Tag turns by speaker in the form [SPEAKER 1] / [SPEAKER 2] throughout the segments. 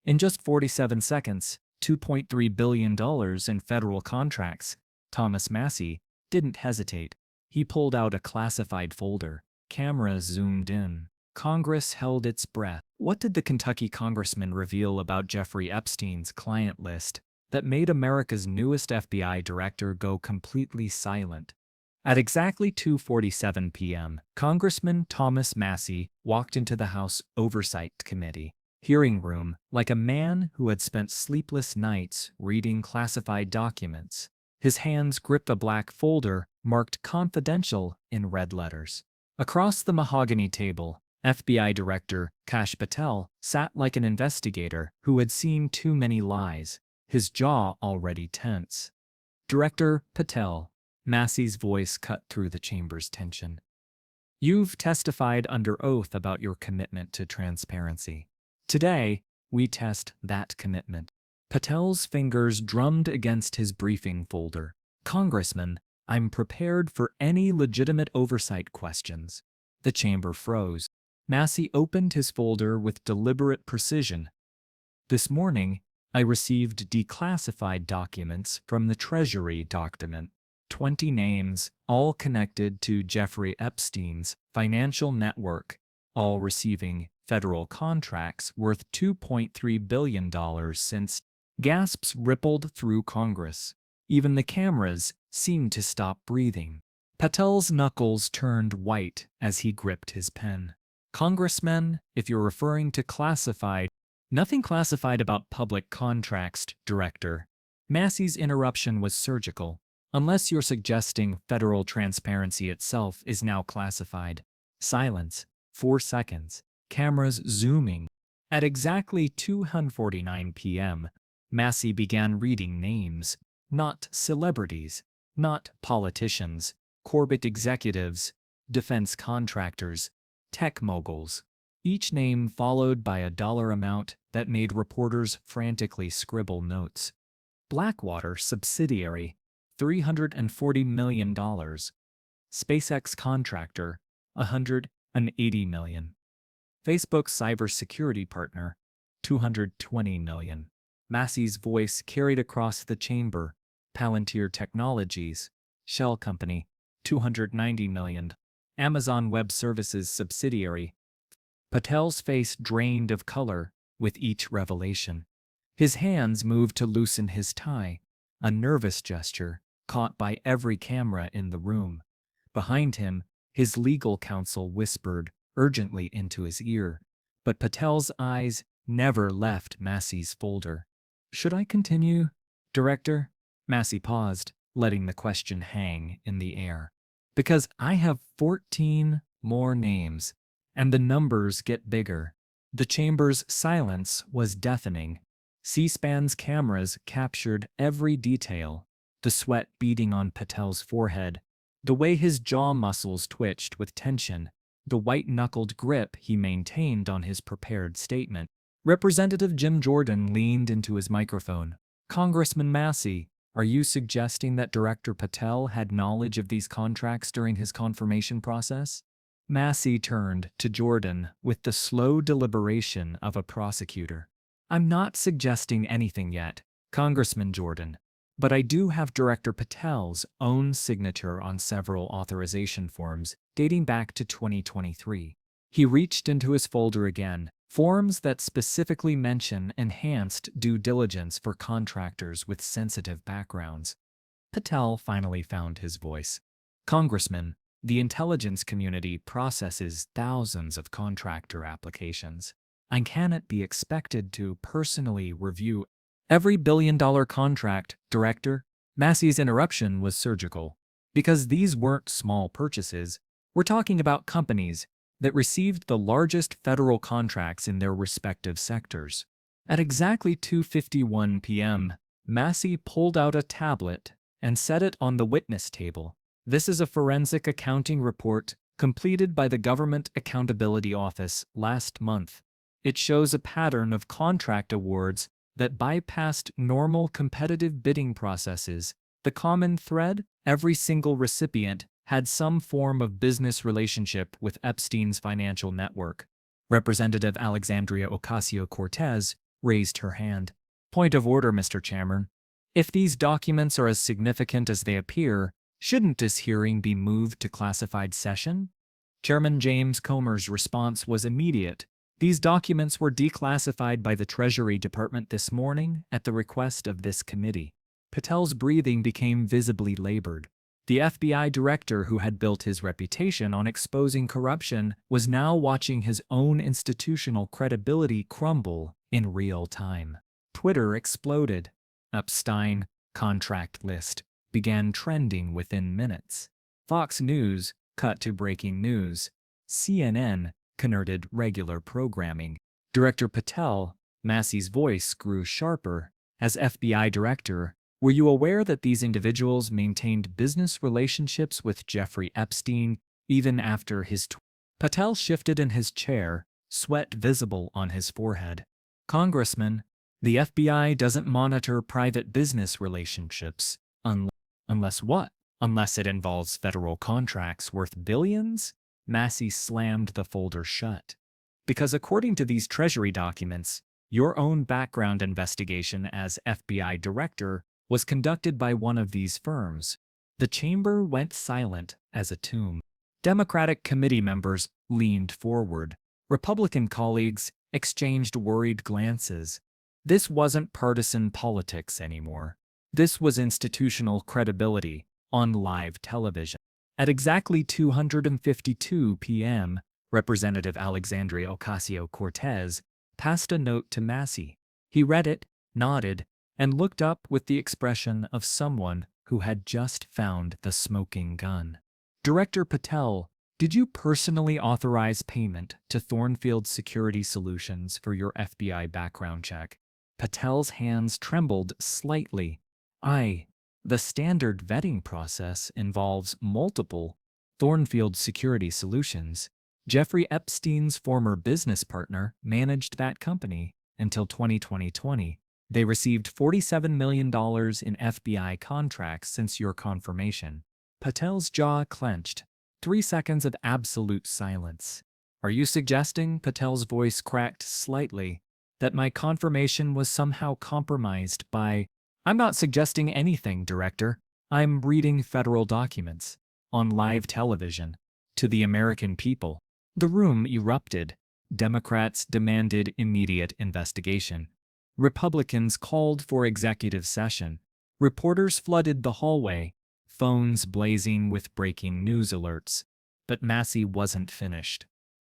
[SPEAKER 1] In just 47 seconds, $2.3 billion in federal contracts. Thomas Massie didn't hesitate. He pulled out a classified folder. Cameras zoomed in. Congress held its breath. What did the Kentucky congressman reveal about Jeffrey Epstein's client list that made America's newest FBI director go completely silent? At exactly 2:47 p.m., Congressman Thomas Massie walked into the House Oversight Committee hearing room like a man who had spent sleepless nights reading classified documents. His hands gripped a black folder marked confidential in red letters. Across the mahogany table, FBI Director Kash Patel sat like an investigator who had seen too many lies, his jaw already tense. Director Patel, Massie's voice cut through the chamber's tension. You've testified under oath about your commitment to transparency. Today, we test that commitment. Patel's fingers drummed against his briefing folder. Congressman, I'm prepared for any legitimate oversight questions. The chamber froze. Massie opened his folder with deliberate precision. This morning, I received declassified documents from the Treasury document. 20 names, all connected to Jeffrey Epstein's financial network, all receiving federal contracts worth $2.3 billion since. Gasps rippled through Congress. Even the cameras seemed to stop breathing. Patel's knuckles turned white as he gripped his pen. Congressman, if you're referring to classified, nothing classified about public contracts, Director. Massie's interruption was surgical. Unless you're suggesting federal transparency itself is now classified. Silence. 4 seconds. Cameras zooming. At exactly 2:49 p.m., Massie began reading names, not celebrities, not politicians, corporate executives, defense contractors, tech moguls. Each name followed by a dollar amount that made reporters frantically scribble notes. Blackwater subsidiary, $340 million. SpaceX contractor, $180 million. Facebook cybersecurity partner, $220 million. Massie's voice carried across the chamber. Palantir Technologies, Shell Company, $290 million. Amazon Web Services subsidiary. Patel's face drained of color with each revelation. His hands moved to loosen his tie, a nervous gesture caught by every camera in the room. Behind him, his legal counsel whispered urgently into his ear, but Patel's eyes never left Massie's folder. Should I continue, Director? Massie paused, letting the question hang in the air. Because I have 14 more names, and the numbers get bigger. The chamber's silence was deafening. C-SPAN's cameras captured every detail, the sweat beading on Patel's forehead, the way his jaw muscles twitched with tension, the white-knuckled grip he maintained on his prepared statement. Representative Jim Jordan leaned into his microphone. Congressman Massie, are you suggesting that Director Patel had knowledge of these contracts during his confirmation process? Massie turned to Jordan with the slow deliberation of a prosecutor. I'm not suggesting anything yet, Congressman Jordan, but I do have Director Patel's own signature on several authorization forms dating back to 2023. He reached into his folder again, forms that specifically mention enhanced due diligence for contractors with sensitive backgrounds. Patel finally found his voice. Congressman, the intelligence community processes thousands of contractor applications. I cannot be expected to personally review every billion-dollar contract, Director. Massie's interruption was surgical. Because these weren't small purchases, we're talking about companies that received the largest federal contracts in their respective sectors. At exactly 2:51 p.m., Massie pulled out a tablet and set it on the witness table. This is a forensic accounting report completed by the Government Accountability Office last month. It shows a pattern of contract awards that bypassed normal competitive bidding processes. The common thread? Every single recipient had some form of business relationship with Epstein's financial network. Representative Alexandria Ocasio-Cortez raised her hand. Point of order, Mr. Chairman. If these documents are as significant as they appear, shouldn't this hearing be moved to classified session? Chairman James Comer's response was immediate. These documents were declassified by the Treasury Department this morning at the request of this committee. Patel's breathing became visibly labored. The FBI director, who had built his reputation on exposing corruption, was now watching his own institutional credibility crumble in real time. Twitter exploded. Epstein contract list began trending within minutes. Fox News cut to breaking news. CNN converted regular programming. Director Patel, Massie's voice grew sharper. As FBI director, were you aware that these individuals maintained business relationships with Jeffrey Epstein even after his Patel shifted in his chair, sweat visible on his forehead. Congressman, the FBI doesn't monitor private business relationships unless what? Unless it involves federal contracts worth billions? Massie slammed the folder shut. Because according to these Treasury documents, your own background investigation as FBI director was conducted by one of these firms. The chamber went silent as a tomb. Democratic committee members leaned forward. Republican colleagues exchanged worried glances. This wasn't partisan politics anymore. This was institutional credibility on live television. At exactly 2:52 p.m., Representative Alexandria Ocasio-Cortez passed a note to Massie. He read it, nodded, and looked up with the expression of someone who had just found the smoking gun. Director Patel, did you personally authorize payment to Thornfield Security Solutions for your FBI background check? Patel's hands trembled slightly. The standard vetting process involves multiple Thornfield Security Solutions. Jeffrey Epstein's former business partner managed that company until 2020. They received $47 million in FBI contracts since your confirmation. Patel's jaw clenched. 3 seconds of absolute silence. Are you suggesting, Patel's voice cracked slightly, that my confirmation was somehow compromised by... I'm not suggesting anything, Director. I'm reading federal documents on live television to the American people. The room erupted. Democrats demanded immediate investigation. Republicans called for executive session. Reporters flooded the hallway, phones blazing with breaking news alerts. But Massie wasn't finished.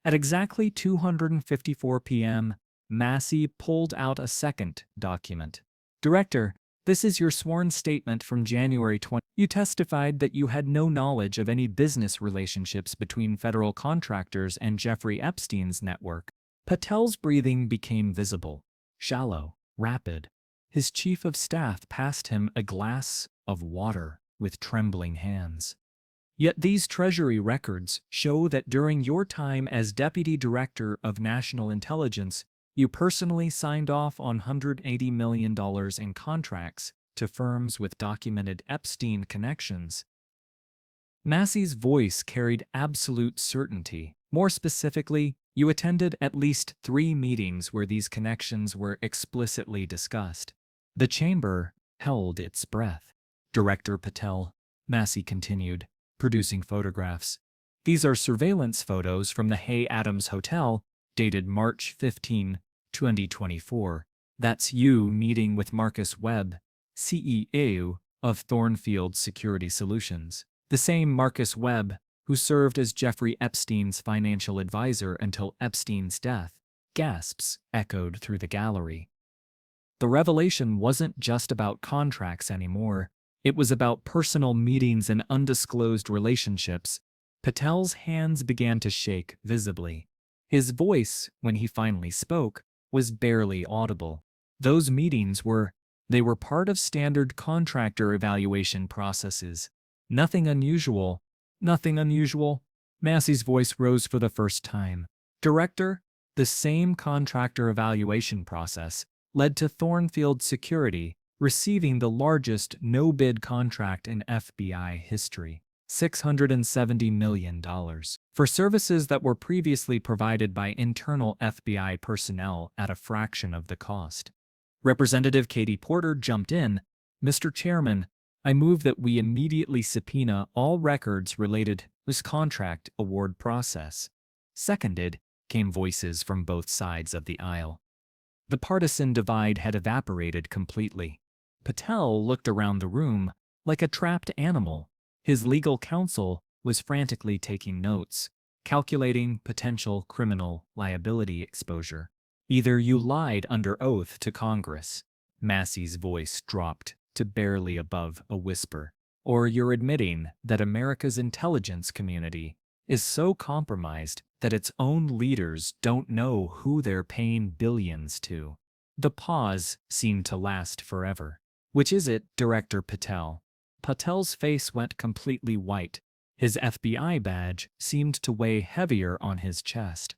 [SPEAKER 1] At exactly 2:54 p.m., Massie pulled out a second document. Director, this is your sworn statement from January 20. You testified that you had no knowledge of any business relationships between federal contractors and Jeffrey Epstein's network. Patel's breathing became visible, shallow, rapid. His chief of staff passed him a glass of water with trembling hands. Yet these Treasury records show that during your time as Deputy Director of National Intelligence, you personally signed off on $180 million in contracts to firms with documented Epstein connections. Massie's voice carried absolute certainty. More specifically, you attended at least 3 meetings where these connections were explicitly discussed. The chamber held its breath. Director Patel, Massie continued, producing photographs. These are surveillance photos from the Hay Adams Hotel, dated March 15, 2024. That's you meeting with Marcus Webb, CEO of Thornfield Security Solutions. The same Marcus Webb who served as Jeffrey Epstein's financial advisor until Epstein's death. Gasps echoed through the gallery. The revelation wasn't just about contracts anymore. It was about personal meetings and undisclosed relationships. Patel's hands began to shake visibly. His voice, when he finally spoke, was barely audible. Those meetings were part of standard contractor evaluation processes. Nothing unusual. Nothing unusual. Massie's voice rose for the first time. Director, the same contractor evaluation process led to Thornfield Security receiving the largest no-bid contract in FBI history. $670 million, for services that were previously provided by internal FBI personnel at a fraction of the cost. Representative Katie Porter jumped in. "Mr. Chairman, I move that we immediately subpoena all records related to this contract award process." "Seconded," came voices from both sides of the aisle. The partisan divide had evaporated completely. Patel looked around the room like a trapped animal. His legal counsel was frantically taking notes, calculating potential criminal liability exposure. "Either you lied under oath to Congress," Massie's voice dropped to barely above a whisper, "or you're admitting that America's intelligence community is so compromised that its own leaders don't know who they're paying billions to." The pause seemed to last forever. "Which is it, Director Patel?" Patel's face went completely white. His FBI badge seemed to weigh heavier on his chest.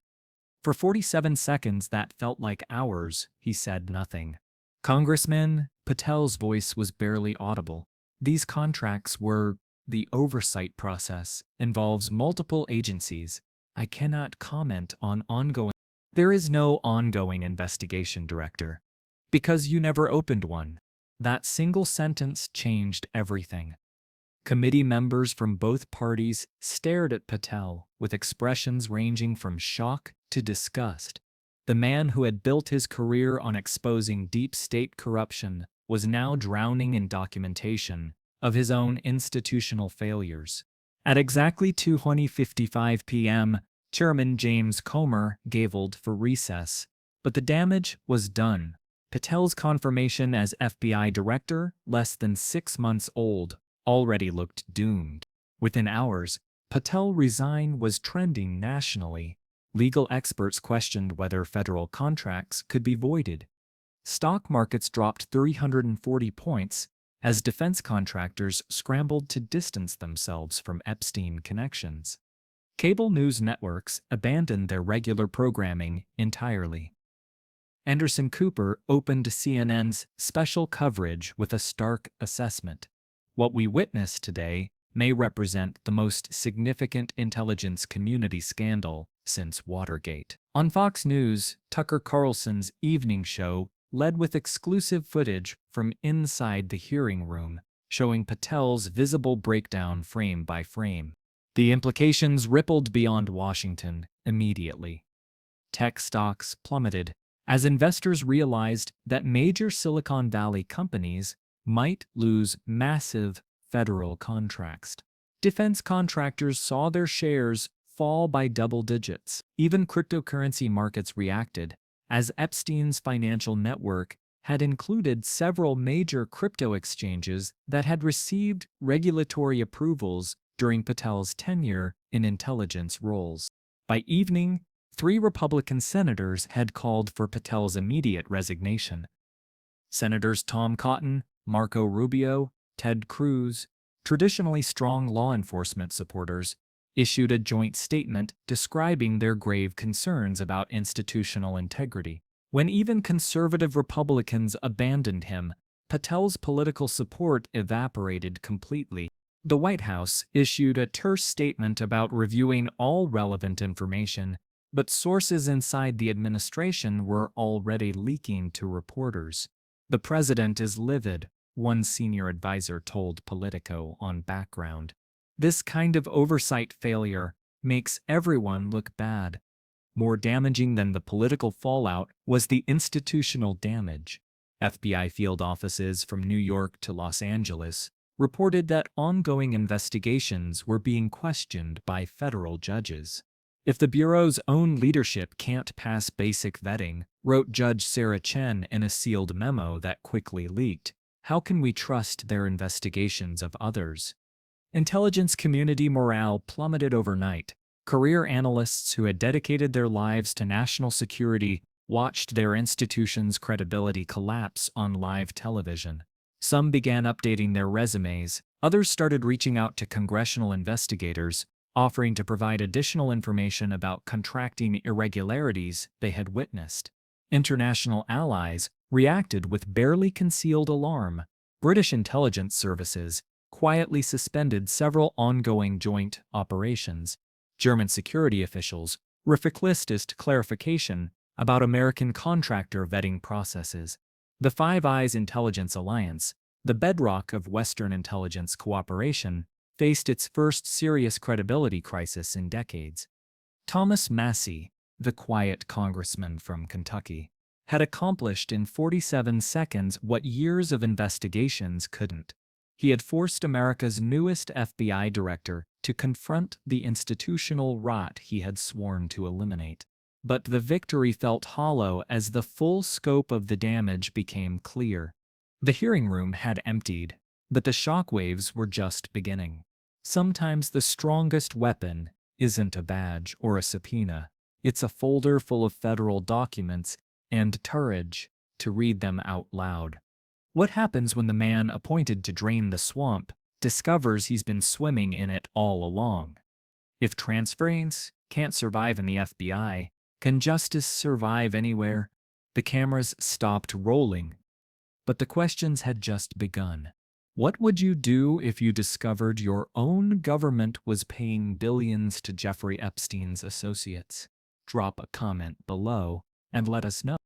[SPEAKER 1] For 47 seconds that felt like hours, he said nothing. "Congressman," Patel's voice was barely audible. "These contracts were... The oversight process involves multiple agencies. I cannot comment on ongoing..." "There is no ongoing investigation, Director. Because you never opened one." That single sentence changed everything. Committee members from both parties stared at Patel with expressions ranging from shock to disgust. The man who had built his career on exposing deep state corruption was now drowning in documentation of his own institutional failures. At exactly 2:55 p.m., Chairman James Comer gavelled for recess, but the damage was done. Patel's confirmation as FBI director, less than 6 months old, already looked doomed. Within hours, Patel resign was trending nationally. Legal experts questioned whether federal contracts could be voided. Stock markets dropped 340 points as defense contractors scrambled to distance themselves from Epstein connections. Cable news networks abandoned their regular programming entirely. Anderson Cooper opened CNN's special coverage with a stark assessment. "What we witnessed today may represent the most significant intelligence community scandal since Watergate." On Fox News, Tucker Carlson's evening show led with exclusive footage from inside the hearing room, showing Patel's visible breakdown frame by frame. The implications rippled beyond Washington immediately. Tech stocks plummeted as investors realized that major Silicon Valley companies might lose massive federal contracts. Defense contractors saw their shares fall by double digits. Even cryptocurrency markets reacted, as Epstein's financial network had included several major crypto exchanges that had received regulatory approvals during Patel's tenure in intelligence roles. By evening, 3 Republican senators had called for Patel's immediate resignation. Senators Tom Cotton, Marco Rubio, Ted Cruz, traditionally strong law enforcement supporters, issued a joint statement describing their grave concerns about institutional integrity. When even conservative Republicans abandoned him, Patel's political support evaporated completely. The White House issued a terse statement about reviewing all relevant information, but sources inside the administration were already leaking to reporters. "The president is livid," one senior advisor told Politico on Background. "This kind of oversight failure makes everyone look bad." More damaging than the political fallout was the institutional damage. FBI field offices from New York to Los Angeles reported that ongoing investigations were being questioned by federal judges. "If the Bureau's own leadership can't pass basic vetting," wrote Judge Sarah Chen in a sealed memo that quickly leaked, "how can we trust their investigations of others?" Intelligence community morale plummeted overnight. Career analysts who had dedicated their lives to national security watched their institution's credibility collapse on live television. Some began updating their resumes, others started reaching out to congressional investigators, offering to provide additional information about contracting irregularities they had witnessed. International allies reacted with barely concealed alarm. British intelligence services quietly suspended several ongoing joint operations. German security officials requested clarification about American contractor vetting processes. The Five Eyes Intelligence Alliance, the bedrock of Western intelligence cooperation, faced its first serious credibility crisis in decades. Thomas Massie, the quiet congressman from Kentucky, had accomplished in 47 seconds what years of investigations couldn't. He had forced America's newest FBI director to confront the institutional rot he had sworn to eliminate. But the victory felt hollow as the full scope of the damage became clear. The hearing room had emptied, but the shockwaves were just beginning. Sometimes the strongest weapon isn't a badge or a subpoena. It's a folder full of federal documents and courage to read them out loud. What happens when the man appointed to drain the swamp discovers he's been swimming in it all along? If transference can't survive in the FBI, can justice survive anywhere? The cameras stopped rolling, but the questions had just begun. What would you do if you discovered your own government was paying billions to Jeffrey Epstein's associates? Drop a comment below and let us know.